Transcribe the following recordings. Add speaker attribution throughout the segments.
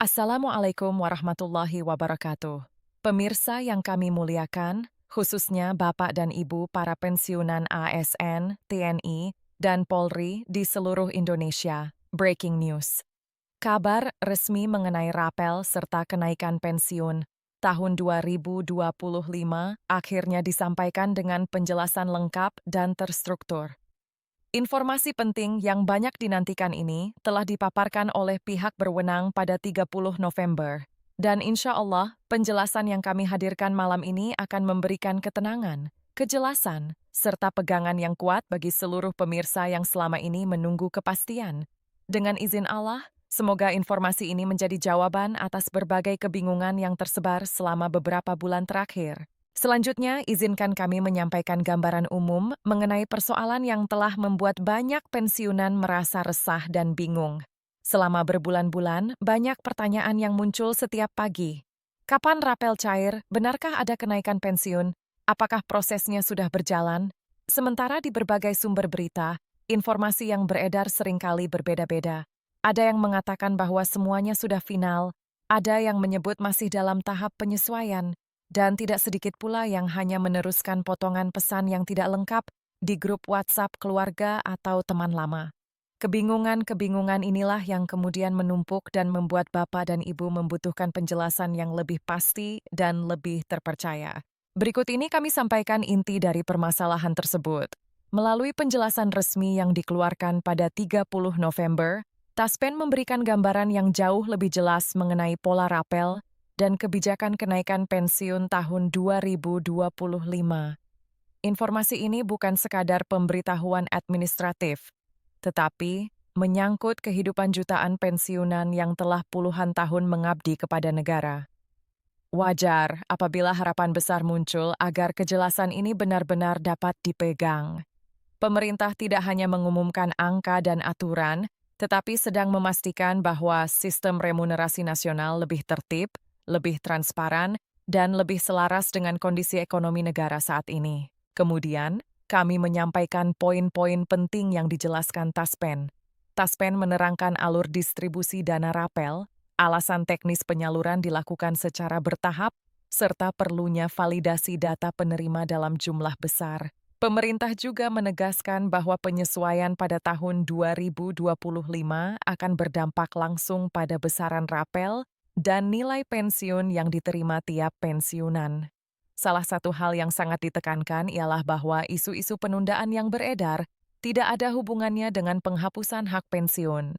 Speaker 1: Assalamualaikum warahmatullahi wabarakatuh. Pemirsa yang kami muliakan, khususnya Bapak dan Ibu para pensiunan ASN, TNI, dan Polri di seluruh Indonesia. Breaking news. Kabar resmi mengenai rapel serta kenaikan pensiun tahun 2025 akhirnya disampaikan dengan penjelasan lengkap dan terstruktur. Informasi penting yang banyak dinantikan ini telah dipaparkan oleh pihak berwenang pada 30 November. Dan insya Allah, penjelasan yang kami hadirkan malam ini akan memberikan ketenangan, kejelasan, serta pegangan yang kuat bagi seluruh pemirsa yang selama ini menunggu kepastian. Dengan izin Allah, semoga informasi ini menjadi jawaban atas berbagai kebingungan yang tersebar selama beberapa bulan terakhir. Selanjutnya, izinkan kami menyampaikan gambaran umum mengenai persoalan yang telah membuat banyak pensiunan merasa resah dan bingung. Selama berbulan-bulan, banyak pertanyaan yang muncul setiap pagi. Kapan rapel cair? Benarkah ada kenaikan pensiun? Apakah prosesnya sudah berjalan? Sementara di berbagai sumber berita, informasi yang beredar seringkali berbeda-beda. Ada yang mengatakan bahwa semuanya sudah final, ada yang menyebut masih dalam tahap penyesuaian, dan tidak sedikit pula yang hanya meneruskan potongan pesan yang tidak lengkap di grup WhatsApp keluarga atau teman lama. Kebingungan-kebingungan inilah yang kemudian menumpuk dan membuat Bapak dan Ibu membutuhkan penjelasan yang lebih pasti dan lebih terpercaya. Berikut ini kami sampaikan inti dari permasalahan tersebut. Melalui penjelasan resmi yang dikeluarkan pada 30 November, Taspen memberikan gambaran yang jauh lebih jelas mengenai pola rapel dan kebijakan kenaikan pensiun tahun 2025. Informasi ini bukan sekadar pemberitahuan administratif, tetapi menyangkut kehidupan jutaan pensiunan yang telah puluhan tahun mengabdi kepada negara. Wajar apabila harapan besar muncul agar kejelasan ini benar-benar dapat dipegang. Pemerintah tidak hanya mengumumkan angka dan aturan, tetapi sedang memastikan bahwa sistem remunerasi nasional lebih tertib, lebih transparan, dan lebih selaras dengan kondisi ekonomi negara saat ini. Kemudian, kami menyampaikan poin-poin penting yang dijelaskan Taspen. Taspen menerangkan alur distribusi dana rapel, alasan teknis penyaluran dilakukan secara bertahap, serta perlunya validasi data penerima dalam jumlah besar. Pemerintah juga menegaskan bahwa penyesuaian pada tahun 2025 akan berdampak langsung pada besaran rapel dan nilai pensiun yang diterima tiap pensiunan. Salah satu hal yang sangat ditekankan ialah bahwa isu-isu penundaan yang beredar tidak ada hubungannya dengan penghapusan hak pensiun.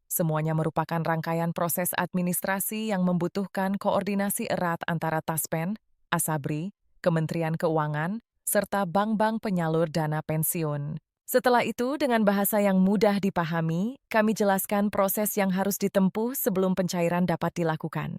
Speaker 1: Semuanya merupakan rangkaian proses administrasi yang membutuhkan koordinasi erat antara Taspen, Asabri, Kementerian Keuangan, serta bank-bank penyalur dana pensiun. Setelah itu, dengan bahasa yang mudah dipahami, kami jelaskan proses yang harus ditempuh sebelum pencairan dapat dilakukan.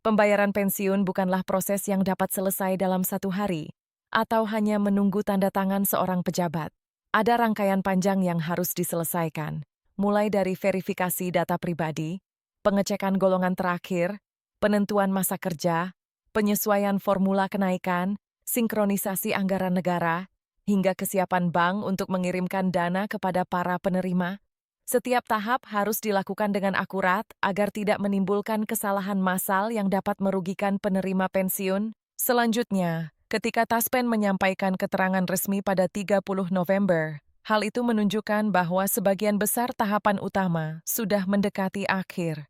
Speaker 1: Pembayaran pensiun bukanlah proses yang dapat selesai dalam satu hari, atau hanya menunggu tanda tangan seorang pejabat. Ada rangkaian panjang yang harus diselesaikan, mulai dari verifikasi data pribadi, pengecekan golongan terakhir, penentuan masa kerja, penyesuaian formula kenaikan, sinkronisasi anggaran negara, hingga kesiapan bank untuk mengirimkan dana kepada para penerima. Setiap tahap harus dilakukan dengan akurat agar tidak menimbulkan kesalahan massal yang dapat merugikan penerima pensiun. Selanjutnya, ketika Taspen menyampaikan keterangan resmi pada 30 November, hal itu menunjukkan bahwa sebagian besar tahapan utama sudah mendekati akhir.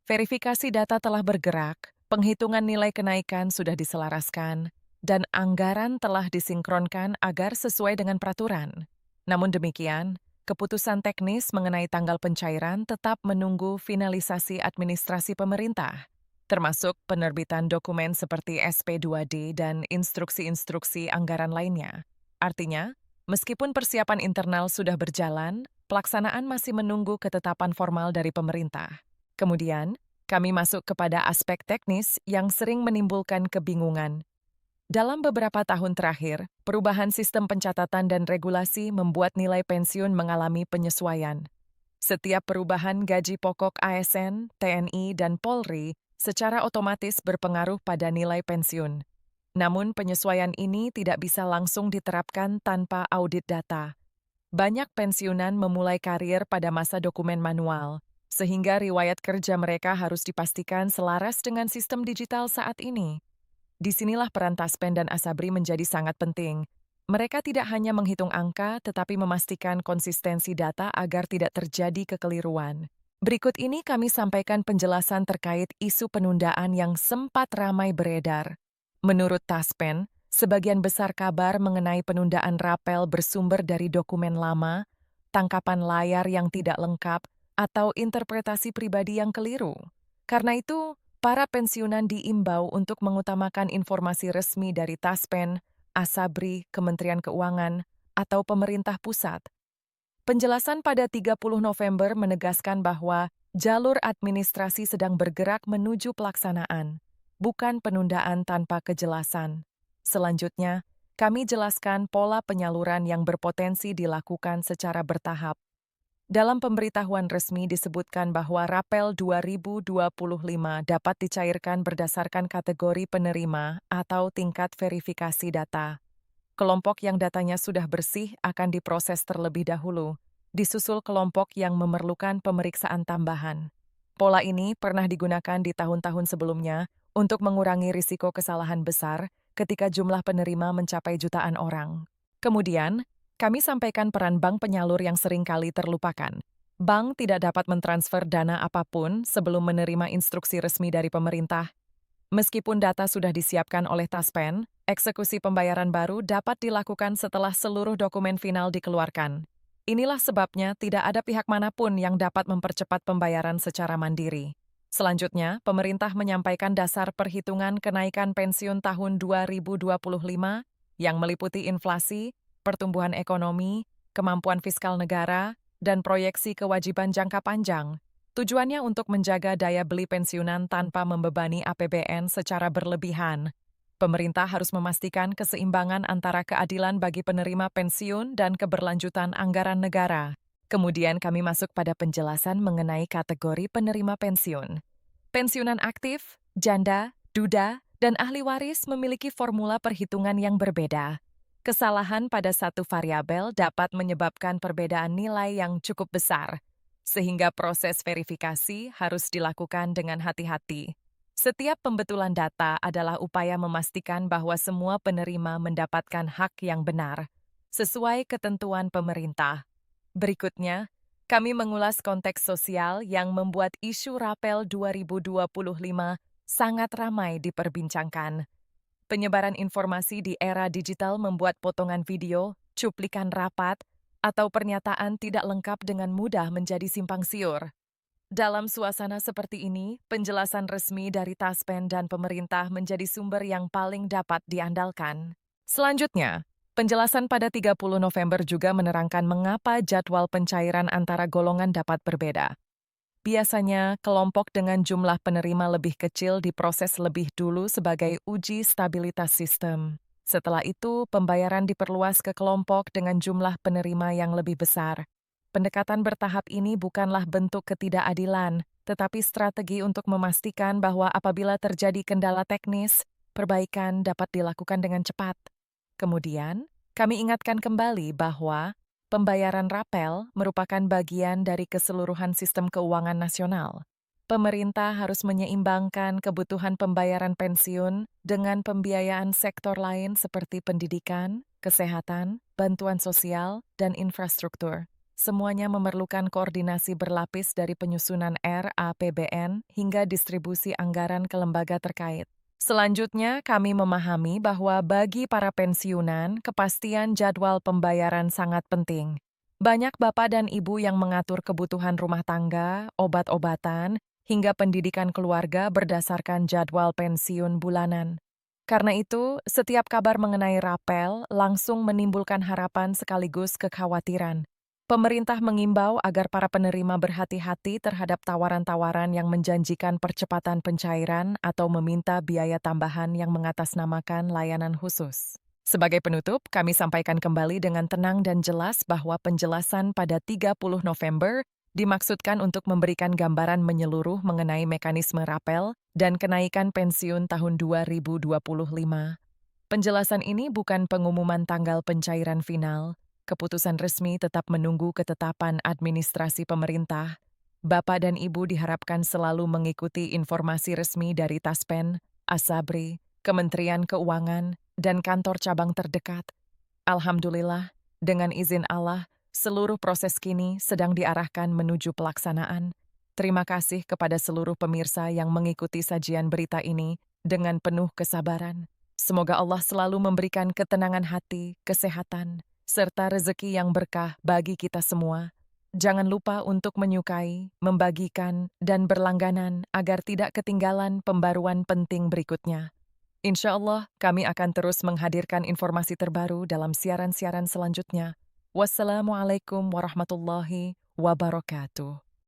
Speaker 1: Verifikasi data telah bergerak, penghitungan nilai kenaikan sudah diselaraskan, dan anggaran telah disinkronkan agar sesuai dengan peraturan. Namun demikian, keputusan teknis mengenai tanggal pencairan tetap menunggu finalisasi administrasi pemerintah, termasuk penerbitan dokumen seperti SP2D dan instruksi-instruksi anggaran lainnya. Artinya, meskipun persiapan internal sudah berjalan, pelaksanaan masih menunggu ketetapan formal dari pemerintah. Kemudian, kami masuk kepada aspek teknis yang sering menimbulkan kebingungan. Dalam beberapa tahun terakhir, perubahan sistem pencatatan dan regulasi membuat nilai pensiun mengalami penyesuaian. Setiap perubahan gaji pokok ASN, TNI, dan Polri secara otomatis berpengaruh pada nilai pensiun. Namun penyesuaian ini tidak bisa langsung diterapkan tanpa audit data. Banyak pensiunan memulai karir pada masa dokumen manual, sehingga riwayat kerja mereka harus dipastikan selaras dengan sistem digital saat ini. Disinilah peran Taspen dan Asabri menjadi sangat penting. Mereka tidak hanya menghitung angka, tetapi memastikan konsistensi data agar tidak terjadi kekeliruan. Berikut ini kami sampaikan penjelasan terkait isu penundaan yang sempat ramai beredar. Menurut Taspen, sebagian besar kabar mengenai penundaan rapel bersumber dari dokumen lama, tangkapan layar yang tidak lengkap, atau interpretasi pribadi yang keliru. Karena itu, para pensiunan diimbau untuk mengutamakan informasi resmi dari Taspen, Asabri, Kementerian Keuangan, atau pemerintah pusat. Penjelasan pada 30 November menegaskan bahwa jalur administrasi sedang bergerak menuju pelaksanaan, bukan penundaan tanpa kejelasan. Selanjutnya, kami jelaskan pola penyaluran yang berpotensi dilakukan secara bertahap. Dalam pemberitahuan resmi disebutkan bahwa Rapel 2025 dapat dicairkan berdasarkan kategori penerima atau tingkat verifikasi data. Kelompok yang datanya sudah bersih akan diproses terlebih dahulu, disusul kelompok yang memerlukan pemeriksaan tambahan. Pola ini pernah digunakan di tahun-tahun sebelumnya untuk mengurangi risiko kesalahan besar ketika jumlah penerima mencapai jutaan orang. Kemudian, kami sampaikan peran bank penyalur yang seringkali terlupakan. Bank tidak dapat mentransfer dana apapun sebelum menerima instruksi resmi dari pemerintah. Meskipun data sudah disiapkan oleh Taspen, eksekusi pembayaran baru dapat dilakukan setelah seluruh dokumen final dikeluarkan. Inilah sebabnya tidak ada pihak manapun yang dapat mempercepat pembayaran secara mandiri. Selanjutnya, pemerintah menyampaikan dasar perhitungan kenaikan pensiun tahun 2025 yang meliputi inflasi, pertumbuhan ekonomi, kemampuan fiskal negara, dan proyeksi kewajiban jangka panjang. Tujuannya untuk menjaga daya beli pensiunan tanpa membebani APBN secara berlebihan. Pemerintah harus memastikan keseimbangan antara keadilan bagi penerima pensiun dan keberlanjutan anggaran negara. Kemudian kami masuk pada penjelasan mengenai kategori penerima pensiun. Pensiunan aktif, janda, duda, dan ahli waris memiliki formula perhitungan yang berbeda. Kesalahan pada satu variabel dapat menyebabkan perbedaan nilai yang cukup besar, sehingga proses verifikasi harus dilakukan dengan hati-hati. Setiap pembetulan data adalah upaya memastikan bahwa semua penerima mendapatkan hak yang benar, sesuai ketentuan pemerintah. Berikutnya, kami mengulas konteks sosial yang membuat isu Rapel 2025 sangat ramai diperbincangkan. Penyebaran informasi di era digital membuat potongan video, cuplikan rapat, atau pernyataan tidak lengkap dengan mudah menjadi simpang siur. Dalam suasana seperti ini, penjelasan resmi dari Taspen dan pemerintah menjadi sumber yang paling dapat diandalkan. Selanjutnya, penjelasan pada 30 November juga menerangkan mengapa jadwal pencairan antara golongan dapat berbeda. Biasanya, kelompok dengan jumlah penerima lebih kecil diproses lebih dulu sebagai uji stabilitas sistem. Setelah itu, pembayaran diperluas ke kelompok dengan jumlah penerima yang lebih besar. Pendekatan bertahap ini bukanlah bentuk ketidakadilan, tetapi strategi untuk memastikan bahwa apabila terjadi kendala teknis, perbaikan dapat dilakukan dengan cepat. Kemudian, kami ingatkan kembali bahwa pembayaran rapel merupakan bagian dari keseluruhan sistem keuangan nasional. Pemerintah harus menyeimbangkan kebutuhan pembayaran pensiun dengan pembiayaan sektor lain seperti pendidikan, kesehatan, bantuan sosial, dan infrastruktur. Semuanya memerlukan koordinasi berlapis dari penyusunan RAPBN hingga distribusi anggaran ke lembaga terkait. Selanjutnya, kami memahami bahwa bagi para pensiunan, kepastian jadwal pembayaran sangat penting. Banyak bapak dan ibu yang mengatur kebutuhan rumah tangga, obat-obatan, hingga pendidikan keluarga berdasarkan jadwal pensiun bulanan. Karena itu, setiap kabar mengenai rapel langsung menimbulkan harapan sekaligus kekhawatiran. Pemerintah mengimbau agar para penerima berhati-hati terhadap tawaran-tawaran yang menjanjikan percepatan pencairan atau meminta biaya tambahan yang mengatasnamakan layanan khusus. Sebagai penutup, kami sampaikan kembali dengan tenang dan jelas bahwa penjelasan pada 30 November dimaksudkan untuk memberikan gambaran menyeluruh mengenai mekanisme rapel dan kenaikan pensiun tahun 2025. Penjelasan ini bukan pengumuman tanggal pencairan final. Keputusan resmi tetap menunggu ketetapan administrasi pemerintah. Bapak dan Ibu diharapkan selalu mengikuti informasi resmi dari Taspen, Asabri, Kementerian Keuangan, dan kantor cabang terdekat. Alhamdulillah, dengan izin Allah, seluruh proses kini sedang diarahkan menuju pelaksanaan. Terima kasih kepada seluruh pemirsa yang mengikuti sajian berita ini dengan penuh kesabaran. Semoga Allah selalu memberikan ketenangan hati, kesehatan, serta rezeki yang berkah bagi kita semua. Jangan lupa untuk menyukai, membagikan, dan berlangganan agar tidak ketinggalan pembaruan penting berikutnya. Insya Allah, kami akan terus menghadirkan informasi terbaru dalam siaran-siaran selanjutnya. Wassalamualaikum warahmatullahi wabarakatuh.